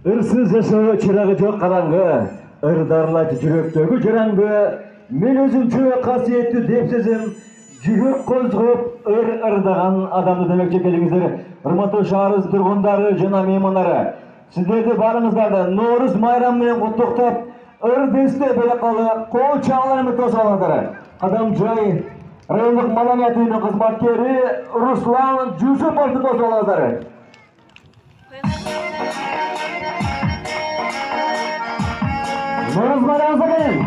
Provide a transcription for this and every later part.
Ырсыз жашоо чырагы жок караңгы, ырдарлайт жүрөктөгү жараңгы. Мен өзүмчө касиеттүү деп сезем, жүрөк козгоп ырдаган адамды демекчи келиңиздер. Урматтуу шаарыбыз тургундары жана меймандары, сиздерди баарыңыздарды Нооруз майрамы менен куттуктап, ырдысты белекалы кол чабуулар менен тосуп алыңыздар. Кадамжай райондук маданият үйүнүн кызматкери Руслан Жусуповду тосуп алыңыздар. Нооруз майрамыңызга келин.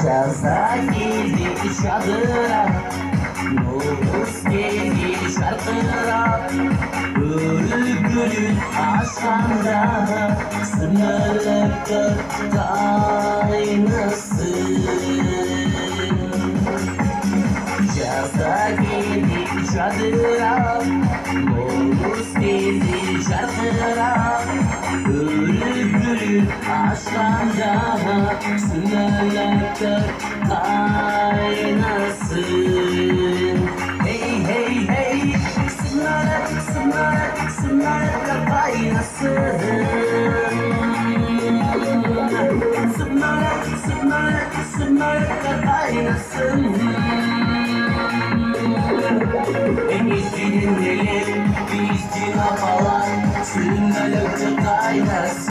Жазда келді шадырап, Novruz geldi şarkırap, Gülün aşkanda sınırlık kaynasın. Жазda geldi şadırap, Novruz geldi şarkırap, Gülün aşkanda sınırlık kaynasın. Hey hey hey, sınırlık kaynasın. Sınırlık kaynasın. En iyisinin eli, biz cinapalar, sınırlık kaynasın.